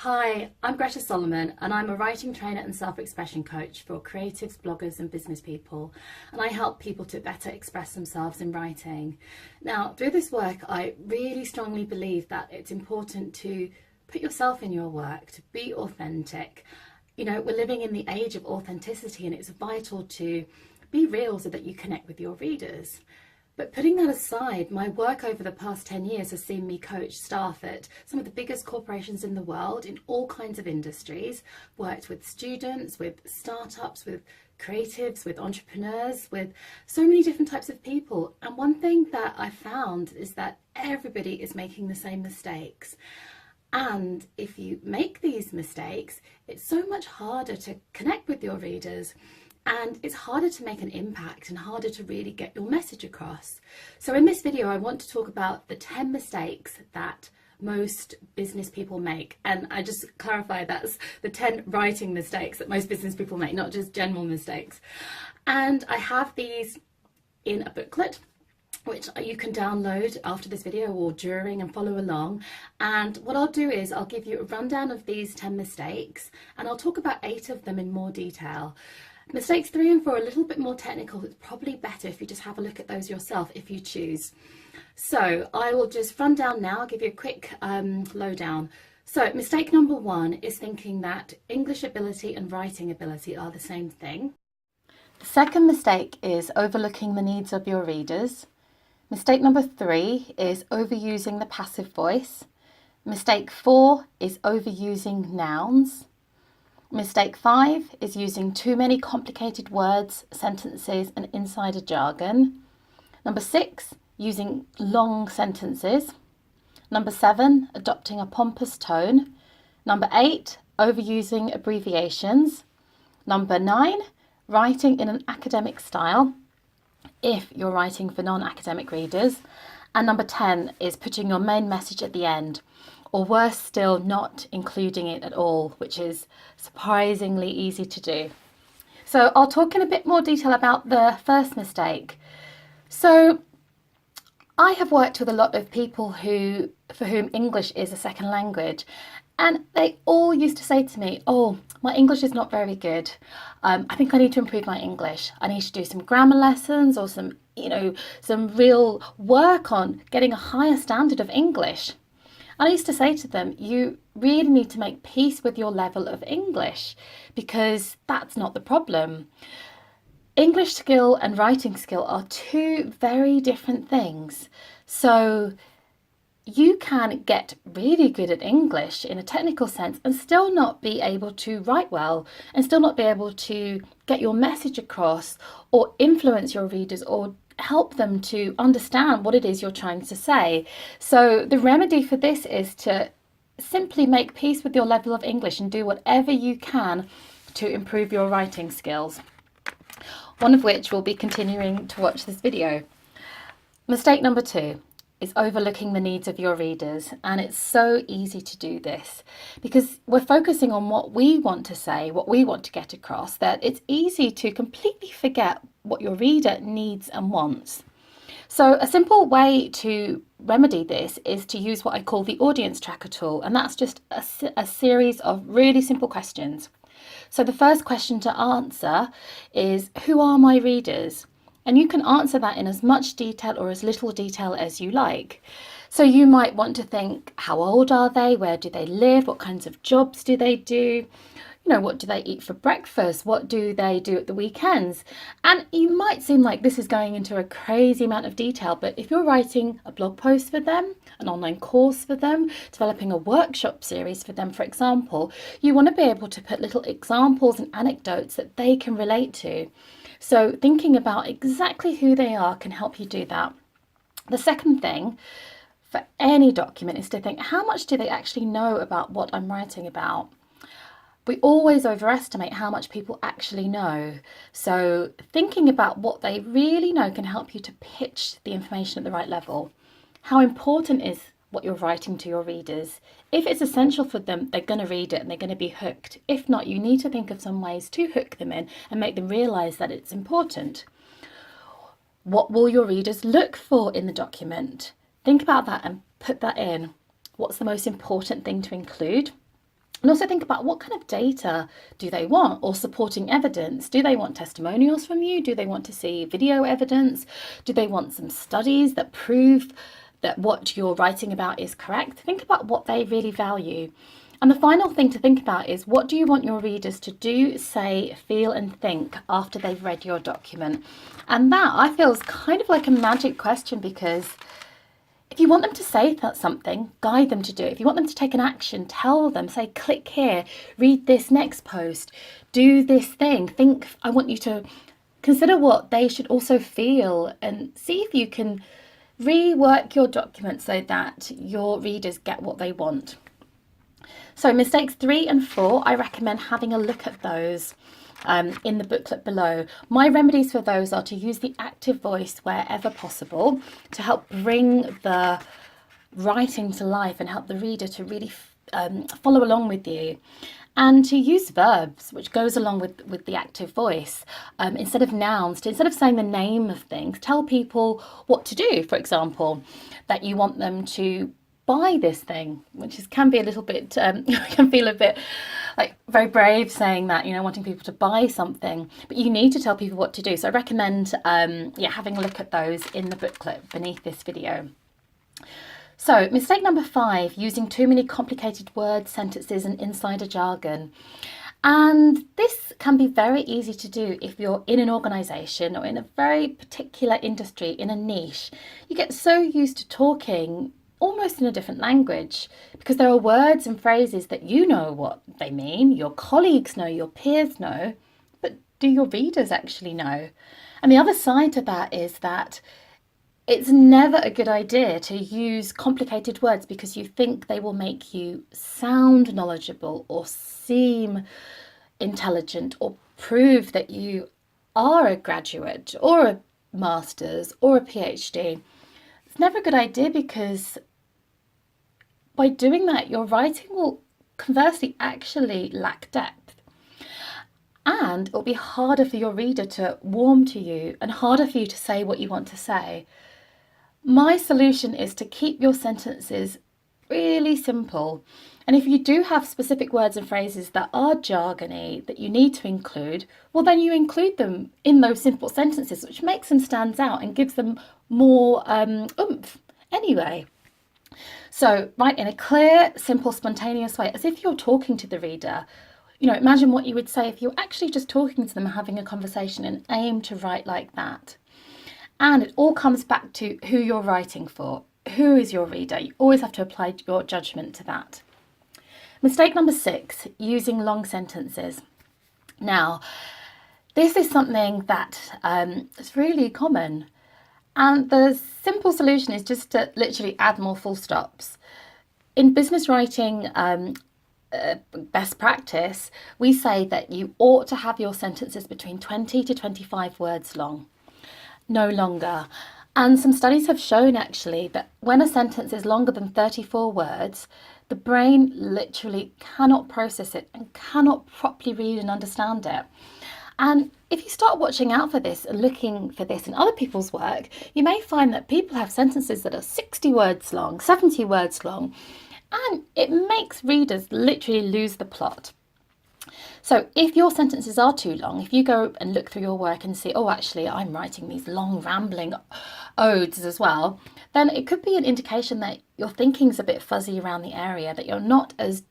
Hi, I'm Greta Solomon and I'm a writing trainer and self-expression coach for creatives, bloggers and business people, and I help people to better express themselves in writing. Now, through this work, I really strongly believe that it's important to put yourself in your work, to be authentic. You know, we're living in the age of authenticity and it's vital to be real so that you connect with your readers. But putting that aside, my work over the past 10 years has seen me coach staff at some of the biggest corporations in the world in all kinds of industries, worked with students, with startups, with creatives, with entrepreneurs, with so many different types of people. And one thing that I found is that everybody is making the same mistakes. And if you make these mistakes, it's so much harder to connect with your readers. And it's harder to make an impact and harder to really get your message across. So in this video, I want to talk about the 10 mistakes that most business people make. And I just clarify that's the 10 writing mistakes that most business people make, not just general mistakes. And I have these in a booklet, which you can download after this video or during and follow along. And what I'll do is I'll give you a rundown of these 10 mistakes and I'll talk about 8 of them in more detail. Mistakes 3 and 4 are a little bit more technical. It's probably better if you just have a look at those yourself if you choose. So I will just run down now, I'll give you a quick lowdown. So mistake number 1 is thinking that English ability and writing ability are the same thing. The second mistake is overlooking the needs of your readers. Mistake number 3 is overusing the passive voice. Mistake 4 is overusing nouns. Mistake 5 is using too many complicated words, sentences and insider jargon. Number 6, using long sentences. Number 7, adopting a pompous tone. Number 8, overusing abbreviations. Number 9, writing in an academic style, if you're writing for non-academic readers. And number 10 is putting your main message at the end, or worse still, not including it at all, which is surprisingly easy to do. So I'll talk in a bit more detail about the first mistake. So I have worked with a lot of people for whom English is a second language, and they all used to say to me, oh, my English is not very good. I think I need to improve my English. I need to do some grammar lessons or some real work on getting a higher standard of English. I used to say to them, you really need to make peace with your level of English because that's not the problem. English skill and writing skill are two very different things. So you can get really good at English in a technical sense and still not be able to write well and still not be able to get your message across or influence your readers or help them to understand what it is you're trying to say. So the remedy for this is to simply make peace with your level of English and do whatever you can to improve your writing skills. One of which we'll be continuing to watch this video. Mistake number 2 is overlooking the needs of your readers, and it's so easy to do this because we're focusing on what we want to say, what we want to get across, that it's easy to completely forget what your reader needs and wants. So a simple way to remedy this is to use what I call the audience tracker tool, and that's just a series of really simple questions. So the first question to answer is, who are my readers? And you can answer that in as much detail or as little detail as you like. So you might want to think, how old are they? Where do they live? What kinds of jobs do they do? What do they eat for breakfast? What do they do at the weekends? And you might seem like this is going into a crazy amount of detail, but if you're writing a blog post for them, an online course for them, developing a workshop series for them, for example, you want to be able to put little examples and anecdotes that they can relate to. So thinking about exactly who they are can help you do that. The second thing for any document is to think, how much do they actually know about what I'm writing about? We always overestimate how much people actually know. So thinking about what they really know can help you to pitch the information at the right level. How important is what you're writing to your readers? If it's essential for them, they're going to read it and they're going to be hooked. If not, you need to think of some ways to hook them in and make them realise that it's important. What will your readers look for in the document? Think about that and put that in. What's the most important thing to include? And also think about what kind of data do they want, or supporting evidence. Do they want testimonials from you? Do they want to see video evidence? Do they want some studies that prove that what you're writing about is correct? Think about what they really value. And the final thing to think about is, what do you want your readers to do, say, feel and think after they've read your document? And that, I feel, is kind of like a magic question, because if you want them to say something, guide them to do it. If you want them to take an action, tell them, say, click here, read this next post, do this thing. Think, I want you to consider what they should also feel, and see if you can rework your document so that your readers get what they want. So mistakes 3 and 4, I recommend having a look at those in the booklet below. My remedies for those are to use the active voice wherever possible to help bring the writing to life and help the reader to really follow along with you. And to use verbs, which goes along with the active voice, instead of nouns. Instead of saying the name of things, tell people what to do. For example, that you want them to buy this thing, which can be a little bit, can feel a bit like very brave saying that, you know, wanting people to buy something, but you need to tell people what to do. So I recommend having a look at those in the booklet beneath this video. So mistake number 5, using too many complicated words, sentences and insider jargon. And this can be very easy to do if you're in an organisation or in a very particular industry, in a niche. You get so used to talking almost in a different language, because there are words and phrases that you know what they mean, your colleagues know, your peers know, but do your readers actually know? And the other side to that is that it's never a good idea to use complicated words because you think they will make you sound knowledgeable or seem intelligent or prove that you are a graduate or a master's or a PhD. It's never a good idea, because by doing that, your writing will conversely actually lack depth. And it'll be harder for your reader to warm to you and harder for you to say what you want to say. My solution is to keep your sentences really simple. And if you do have specific words and phrases that are jargony that you need to include, well, then you include them in those simple sentences, which makes them stand out and gives them more oomph anyway. So write in a clear, simple, spontaneous way, as if you're talking to the reader. You know, imagine what you would say if you're actually just talking to them and having a conversation, and aim to write like that. And it all comes back to who you're writing for. Who is your reader? You always have to apply your judgment to that. Mistake number 6, using long sentences. Now, this is something that is really common. And the simple solution is just to literally add more full stops. In business writing best practice, we say that you ought to have your sentences between 20 to 25 words long, no longer. And some studies have shown actually that when a sentence is longer than 34 words, the brain literally cannot process it and cannot properly read and understand it. And if you start watching out for this and looking for this in other people's work, you may find that people have sentences that are 60 words long, 70 words long, and it makes readers literally lose the plot. So if your sentences are too long, if you go and look through your work and see, oh, actually, I'm writing these long rambling odes as well, then it could be an indication that your thinking's a bit fuzzy around the area, that you're not as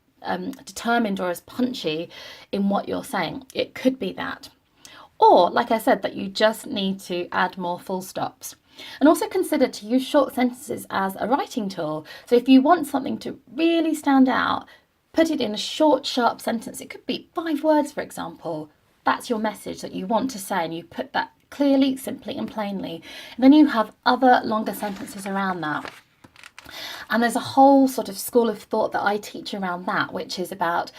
determined or as punchy in what you're saying. It could be that. Or, like I said, that you just need to add more full stops. And also consider to use short sentences as a writing tool. So if you want something to really stand out, put it in a short, sharp sentence. It could be 5 words, for example. That's your message that you want to say, and you put that clearly, simply and plainly. And then you have other longer sentences around that. And there's a whole sort of school of thought that I teach around that, which is about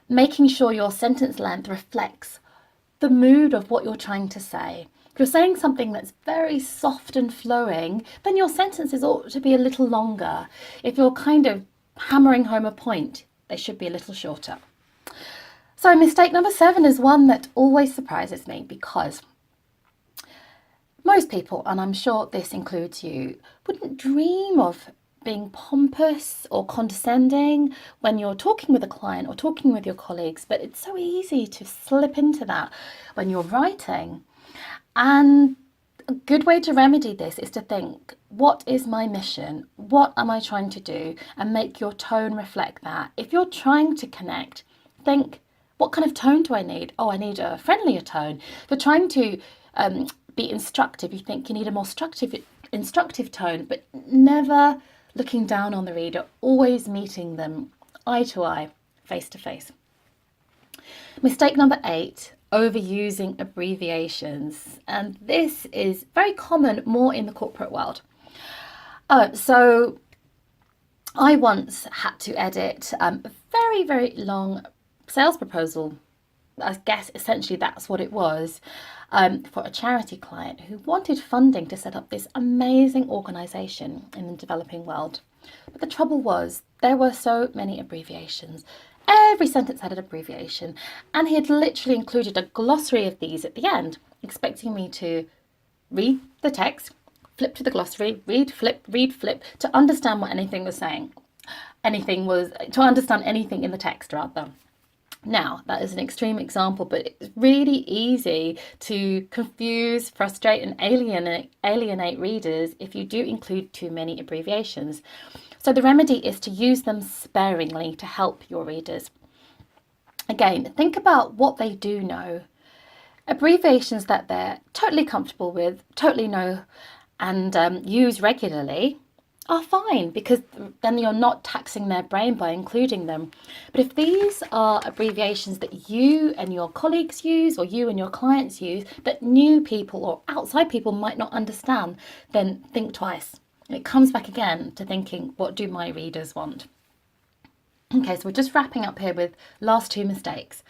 making sure your sentence length reflects the mood of what you're trying to say. If you're saying something that's very soft and flowing, then your sentences ought to be a little longer. If you're kind of hammering home a point, they should be a little shorter. So mistake number 7 is one that always surprises me, because most people, and I'm sure this includes you, wouldn't dream of being pompous or condescending when you're talking with a client or talking with your colleagues, but it's so easy to slip into that when you're writing. And a good way to remedy this is to think, what is my mission? What am I trying to do? And make your tone reflect that. If you're trying to connect, think, what kind of tone do I need? Oh, I need a friendlier tone. If you're trying to be instructive, you think you need a more instructive tone, but never looking down on the reader, always meeting them eye to eye, face to face. Mistake number 8, overusing abbreviations. And this is very common more in the corporate world. So I once had to edit a very, very long sales proposal. I guess essentially that's what it was, for a charity client who wanted funding to set up this amazing organisation in the developing world. But the trouble was, there were so many abbreviations. Every sentence had an abbreviation, and he had literally included a glossary of these at the end, expecting me to read the text, flip to the glossary, read, flip, to understand what anything was saying. To understand anything in the text, rather. Now, that is an extreme example, but it's really easy to confuse, frustrate, and alienate readers if you do include too many abbreviations. So the remedy is to use them sparingly to help your readers. Again, think about what they do know. Abbreviations that they're totally comfortable with, totally know, and use regularly are fine, because then you're not taxing their brain by including them. But if these are abbreviations that you and your colleagues use, or you and your clients use, that new people or outside people might not understand, then think twice. It comes back again to thinking, what do my readers want? Okay, so we're just wrapping up here with last 2 mistakes.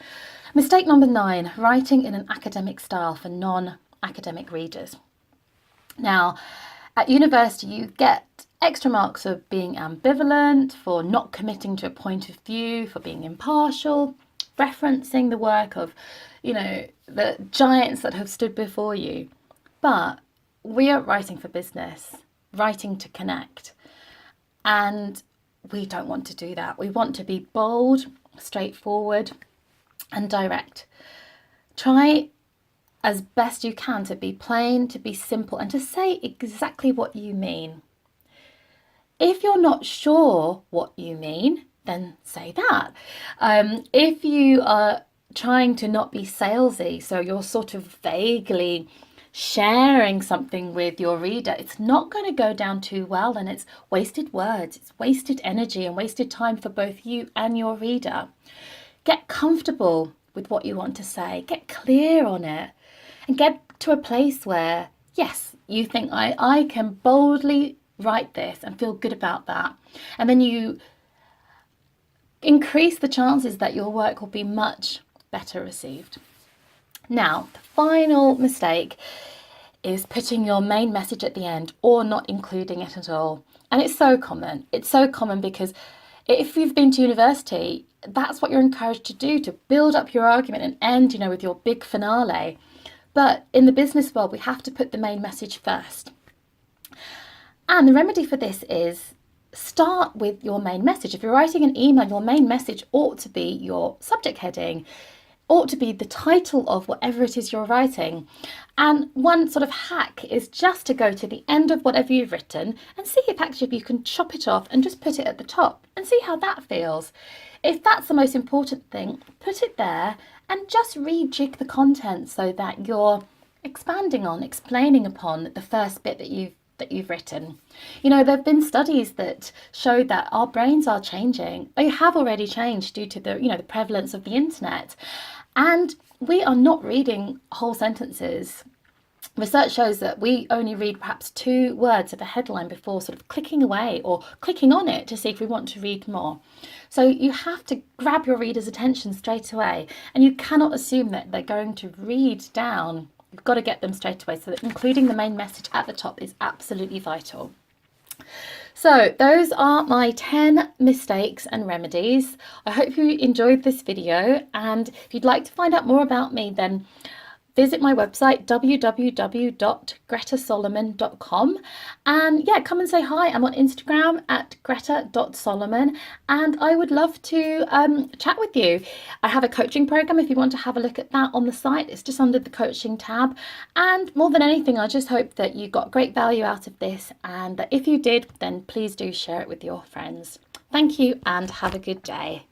Mistake number 9, writing in an academic style for non-academic readers. Now, at university, you get extra marks for being ambivalent, for not committing to a point of view, for being impartial, referencing the work of, the giants that have stood before you. But we are writing for business, writing to connect. And we don't want to do that. We want to be bold, straightforward, and direct. Try as best you can to be plain, to be simple, and to say exactly what you mean. If you're not sure what you mean, then say that. If you are trying to not be salesy, so you're sort of vaguely sharing something with your reader, it's not going to go down too well, and it's wasted words, it's wasted energy and wasted time for both you and your reader. Get comfortable with what you want to say, get clear on it, and get to a place where, yes, you think I can boldly write this and feel good about that. And then you increase the chances that your work will be much better received. Now, the final mistake is putting your main message at the end or not including it at all. And it's so common. It's so common because if you've been to university, that's what you're encouraged to do, to build up your argument and end, with your big finale. But in the business world, we have to put the main message first. And the remedy for this is start with your main message. If you're writing an email, your main message ought to be your subject heading, ought to be the title of whatever it is you're writing. And one sort of hack is just to go to the end of whatever you've written and see if actually you can chop it off and just put it at the top and see how that feels. If that's the most important thing, put it there and just rejig the content so that you're explaining upon the first bit that you've written. There have been studies that show that our brains are changing. They have already changed due to the prevalence of the internet. And we are not reading whole sentences. Research shows that we only read perhaps 2 words of a headline before sort of clicking away or clicking on it to see if we want to read more. So you have to grab your reader's attention straight away, and you cannot assume that they're going to read down. You've got to get them straight away, so that including the main message at the top is absolutely vital. So those are my 10 mistakes and remedies. I hope you enjoyed this video, and if you'd like to find out more about me, then visit my website www.gretasolomon.com, and yeah, come and say hi. I'm on Instagram at greta.solomon, and I would love to chat with you. I have a coaching program if you want to have a look at that on the site. It's just under the coaching tab. And more than anything, I just hope that you got great value out of this, and that if you did, then please do share it with your friends. Thank you and have a good day.